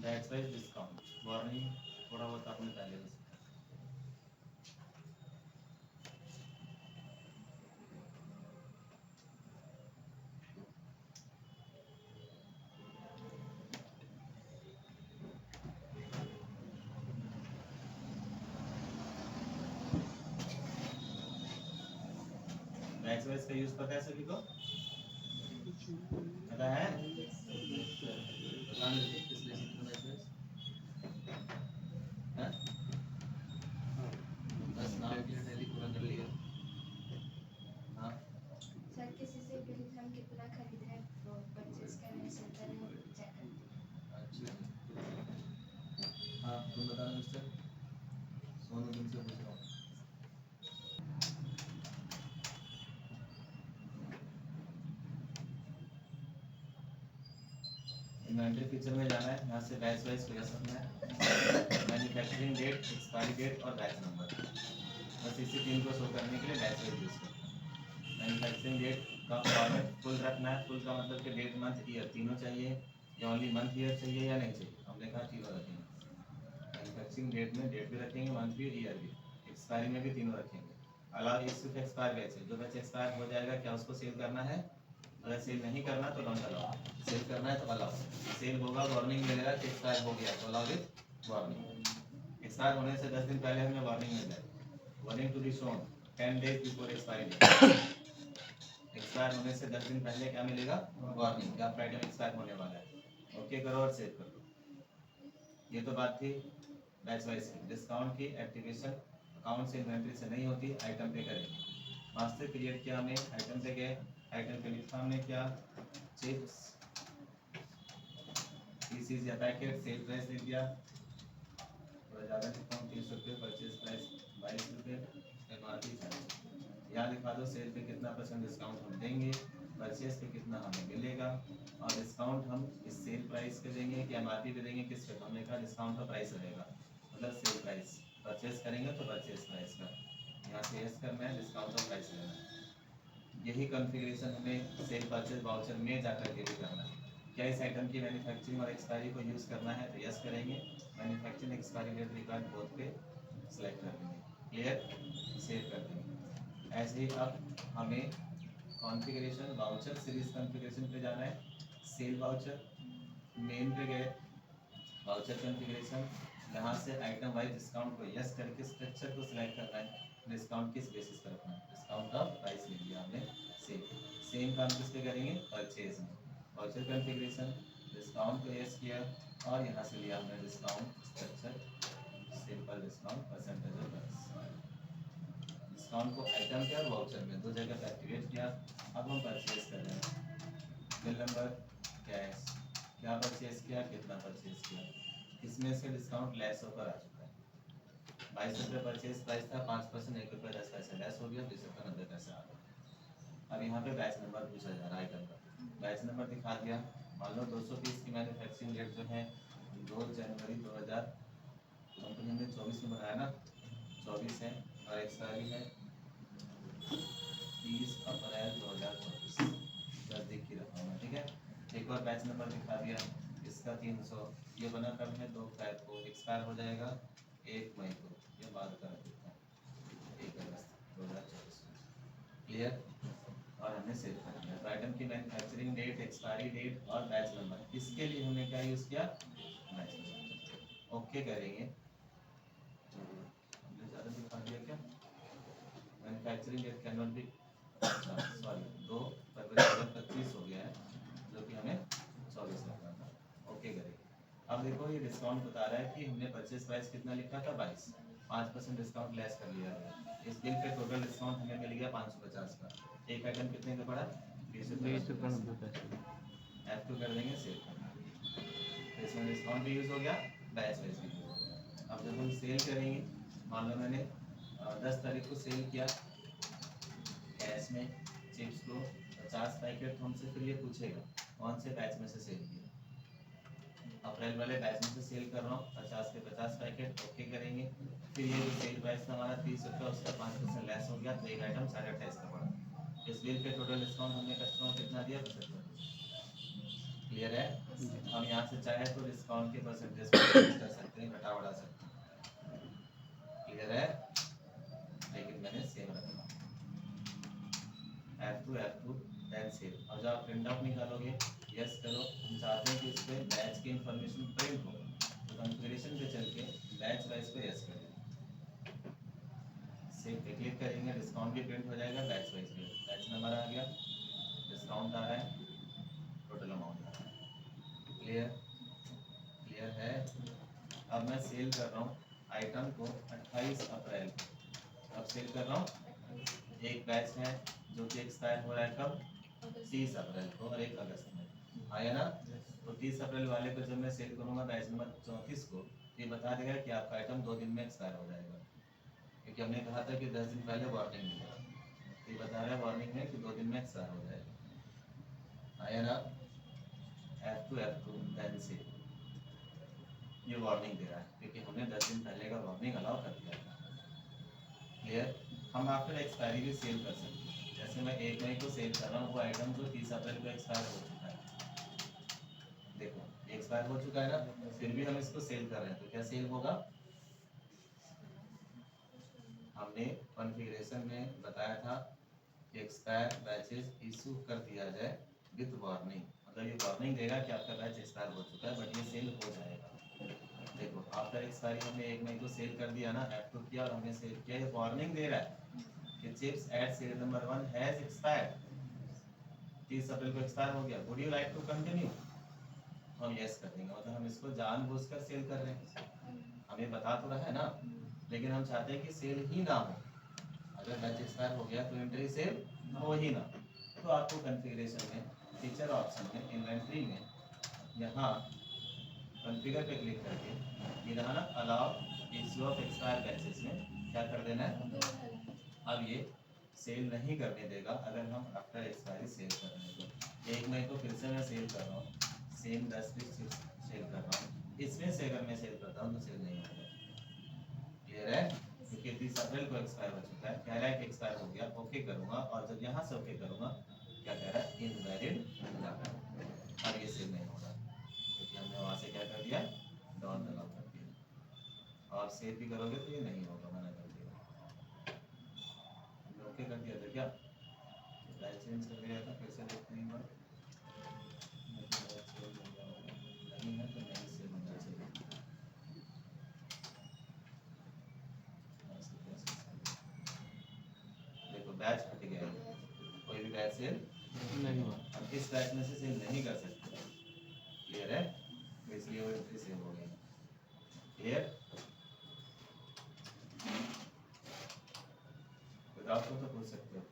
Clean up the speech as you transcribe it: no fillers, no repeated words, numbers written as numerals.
Batch wise discount warning थोड़ा बहुत आपने पहले भी सीखा। बैच वाइज का यूज पता है सभी को? पता है? बताने दीजिए किस लेसन का बैच वाइज? हाँ? बस नाम क्लियर टैली पूरा कर लिया। हाँ सर किसी से बिल हम कितना खरीद रहे हैं वो परचेज कर रहे हैं सेल कर रहे हैं चेक करते हैं। अच्छा। हाँ तुम बताओ मिस्टर सोनू, तुमसे पूछ रहा हूँ। इन्वेंटरी फीचर में जाना है, यहाँ से बैच वाइज को यस करना है, मैन्युफैक्चरिंग डेट, एक्सपायरी डेट और बैच नंबर, बस इसी तीन को शो करने के लिए बैच वाइज यूज करते हैं। मैन्युफैक्चरिंग डेट का फॉर्मेट फुल रखना है, फुल का मतलब कि डेट मंथ ईयर तीनों चाहिए या ओनली मंथ ईयर चाहिए या नहीं चाहिए, हमने कहा तीनों रखेंगे। मैन्युफैक्चरिंग डेट में डेट भी रखेंगे, मंथ भी, ईयर भी, एक्सपायरी में भी तीनों रखेंगे। अलाउ इस सिर्फ एक्सपायर बैच है, जो बैच एक्सपायर हो जाएगा क्या उसको सेल करना है, अगर सेल नहीं करना तो डोंट अलाउ, सेल करना है तो अलाउ, सेल होगा वार्निंग मिलेगा कि एक्सपायर हो गया तो अलाउ विद वार्निंग, एक्सपायर होने से 10 दिन पहले हमें वार्निंग मिल जाए, warning to be shown 10 days before expiry date, expire होने से 10 दिन पहले क्या मिलेगा, वार्निंग कि आपका आइटम एक्सपायर होने वाला है। ओके करो और सेव कर दो। ये तो बात थी बैच वाइज की। डिस्काउंट की एक्टिवेशन अकाउंट से इन्वेंट्री से नहीं होती, आइटम पे करेंगे। मास्टर क्रिएट किया हमने, आइटम पे गए, आइटम पे लिखा हमने क्या, चिप्स पीसीज या पैकेट, सेल प्राइस दे दिया, थोड़ा ज़्यादा लिखता हूँ 30 रुपये, परचेज प्राइस 22 रुपये, एमआरपी 40, यहाँ लिखा दो सेल पे कितना % डिस्काउंट हम देंगे, परचेज पे कितना हमें मिलेगा, और डिस्काउंट हम इस सेल प्राइस पे देंगे कि एमआरपी पे देंगे, किस पे, हमने कहा डिस्काउंट का प्राइस रहेगा, मतलब सेल प्राइस, परचेज करेंगे तो परचेज प्राइस का, यहाँ से यस करना है, डिस्काउंट का प्राइस लेना है। यही कॉन्फ़िगरेशन हमें सेल परचेज वाउचर में जाकर के भी करना है। क्या इस आइटम की मैन्युफैक्चरिंग और एक्सपायरी को यूज़ करना है तो यस करेंगे, manufacturing expiry date record both पे सेलेक्ट कर देंगे, क्लियर, सेव कर देंगे। ऐसे ही अब हमें कॉन्फ़िगरेशन वाउचर सीरीज कॉन्फ़िगरेशन पे जाना है, सेल वाउचर मेन पे गए, वाउचर कॉन्फ़िगरेशन, यहाँ से आइटम वाइज डिस्काउंट को यस करके स्ट्रक्चर को सिलेक्ट करना है, डिस्काउंट किस बेसिस पर रखना है, डिस्काउंट का प्राइस ले लिया हमने, सेम काम किस पे करेंगे, परचेज में, वाउचर कॉन्फ़िगरेशन डिस्काउंट को यस किया और यहाँ से लिया हमने discount structure, simple discount percentage of price, discount को आइटम पे और वाउचर में दो जगह पे एक्टिवेट किया। अब हम परचेज कर रहे हैं, बिल नंबर, कैश, क्या परचेज किया, कितना परचेज किया, इसमें से डिस्काउंट लेस होकर आ चुका है, 22 रुपये परचेज प्राइस था, 5% 1 रुपये 10 पैसे लेस हो गया, 20 रुपये 90 पैसे आ गया। अब यहाँ पे बैच नंबर पूछा जा रहा है आइटम का, बैच नंबर दिखा दिया, मान लो 200 पीस की मैन्युफैक्चरिंग डेट जो है 2 जनवरी 2000 कंपनी ने 24 में बनाया ना, 24 है, और एक्सपायरी है 30 अप्रैल 2024, नजदीक की रखा हूँ, ठीक है। एक और बैच नंबर दिखा दिया, इसका 300, ये बना कब है, 2 अप्रैल को, एक्सपायर हो जाएगा 1 मई को, ये बाद का रख देता हूँ 1 अगस्त 2024, क्लियर, और हमने सेव कर दिया। तो आइटम की मैन्युफैक्चरिंग डेट, एक्सपायरी डेट और बैच नंबर, इसके लिए हमने क्या यूज़ किया, बैच नंबर, ओके करेंगे। हमने ज़्यादा दिखा दिया क्या, manufacturing date can not be, sorry 2 फरवरी 2025 हो गया है, जो कि हमें 24 रखना था, ओके करेंगे। अब देखो ये डिस्काउंट बता रहा है कि हमने परचेज प्राइस कितना लिखा था 22, 5% डिस्काउंट लेस कर लिया गया, इस बिल पे टोटल डिस्काउंट हमें मिल गया 550 का, एक आइटम कितने का पड़ा, 20 रुपये 90 पैसे, ऐड टू कर देंगे, सेव कर देंगे, तो इसमें डिस्काउंट भी यूज़ हो गया, बैच वाइज भी यूज़ हो गया। अब जब हम सेल करेंगे, मान लो मैंने 10 तारीख को सेल किया कैश में चिप्स को 50 पैकेट, तो हमसे फिर ये पूछेगा कौन से बैच में से सेल किया, अप्रैल वाले बैच में से सेल कर रहा हूँ, 50 के 50 पैकेट, ओके करेंगे। फिर ये जो सेल प्राइस था हमारा 30 रुपये, उसका 5% लेस हो गया, तो एक आइटम 28.5 का पड़ा। इस बिल पे टोटल डिस्काउंट हमने कस्टमर को कितना दिया, 75, क्लियर है? हम यहाँ से चाहे तो डिस्काउंट के परसेंटेज को चेंज कर सकते हैं, घटा बढ़ा सकते हैं। क्लियर है? लेकिन मैंने सेम रखा F2 देन सेव। और जब आप प्रिंट आउट निकालोगे, यस करो, हम चाहते हैं कि इस पे बैच की इंफॉर्मेशन प्रिंट हो, तो कॉन्फ़िगरेशन पे चल के बैच वाइज पे यस कर दें। सेव पे क्लिक करेंगे, डिस्काउंट भी प्रिंट हो जाएगा, बैच वाइज भी। बैच नंबर आ गया, डिस्काउंट आ रहा है, टोटल अमाउंट आ रहा है। क्लियर? क्लियर है? अब मैं सेल कर रहा हूँ आइटम को 28 अप्रैल को। अब सेल कर रहा हूँ, एक बैच है जो कि एक्सपायर हो रहा है कब? 30 अप्रैल को और 1 अगस्त में। आया ना? तो 30 अप्रैल वाले को जब मैं सेल करूँगा बैच नंबर 34 को, ये बता देगा कि आपका आइटम 2 दिन में एक्सपायर हो जाएगा, क्योंकि हमने कहा था कि 10 दिन पहले वार्निंग मिलेगा। ये बता रहा है वार्निंग में कि 2 दिन में एक्सपायर हो जाएगा। आया ना? F2 देन सेव, ये वार्निंग दे रहा है क्योंकि हमने 10 दिन पहले का वार्निंग अलाउ कर दिया था। क्लियर? हम आफ्टर एक्सपायरी भी सेल कर सकते हैं। जैसे मैं 1 मई को सेल कर रहा हूँ, वो आइटम जो 30 अप्रैल को एक्सपायर हो चुका है, देखो एक्सपायर हो चुका है ना, फिर भी हम इसको सेल कर रहे हैं, तो क्या सेल होगा? हमने कॉन्फ़िगरेशन में बताया था कि एक्सपायर बैचेस इशू कर दिया जाए विद वार्निंग, मतलब ये वार्निंग देगा कि आपका बैच एक्सपायर हो चुका है, बट ये सेल हो जाएगा। देखो आफ्टर एक्सपायरी हमने 1 मई को सेल कर दिया ना, F2 किया और हमने सेल किया, ये वार्निंग दे रहा है कि chips at serial number 1 has expired, 30 April को एक्सपायर हो गया, would you like to continue? हम यस कर देंगे, मतलब हम इसको जानबूझकर सेल कर रहे हैं, हमें बता तो रहा है ना, लेकिन हम चाहते हैं कि सेल ही ना हो। अगर बैच एक्सपायर हो गया तो इन्वेंटरी सेल हो ही ना। तो आपको कॉन्फ़िगरेशन में फीचर ऑप्शन में इन्वेंटरी में यहाँ कॉन्फ़िगर पे क्लिक करके ये रहा ना allow issue of expire batches में क्या कर देना है? अब ये सेल नहीं करने देगा अगर हम आफ्टर एक्सपायरी सेल कर रहे हैं तो। 1 मई को फिर से मैं सेल कर रहा हूँ, सेम 10 पीस सेल कर रहा हूँ, इसमें से अगर मैं सेल करता हूँ तो सेल नहीं होगा। क्लियर है? क्योंकि 30 अप्रैल को एक्सपायर हो चुका है, कह रहा है कि एक्सपायर हो गया, ओके करूँगा, और जब यहाँ से ओके करूँगा क्या कह रहा है? इनवैलिड डाटा, और ये सेल नहीं होगा क्योंकि हमने वहाँ से क्या कर दिया? डॉन लगा कर दिया। और सेव भी करोगे तो ये नहीं होगा, मना कर दिया। हमने ओके कर दिया था क्या? बैच चेंज कर दिया था, फिर से देखते हैं एक बार। नहीं है तो नहीं सेव होना चाहिए। देखो बैच हट गया है, कोई भी बैच सेल नहीं हुआ, अब इस बैच में से सेल नहीं कर सकते। क्लियर है? तो इसलिए वो एंट्री सेव हो गई। क्लियर? कोई डाउट हो तो पूछ सकते हो।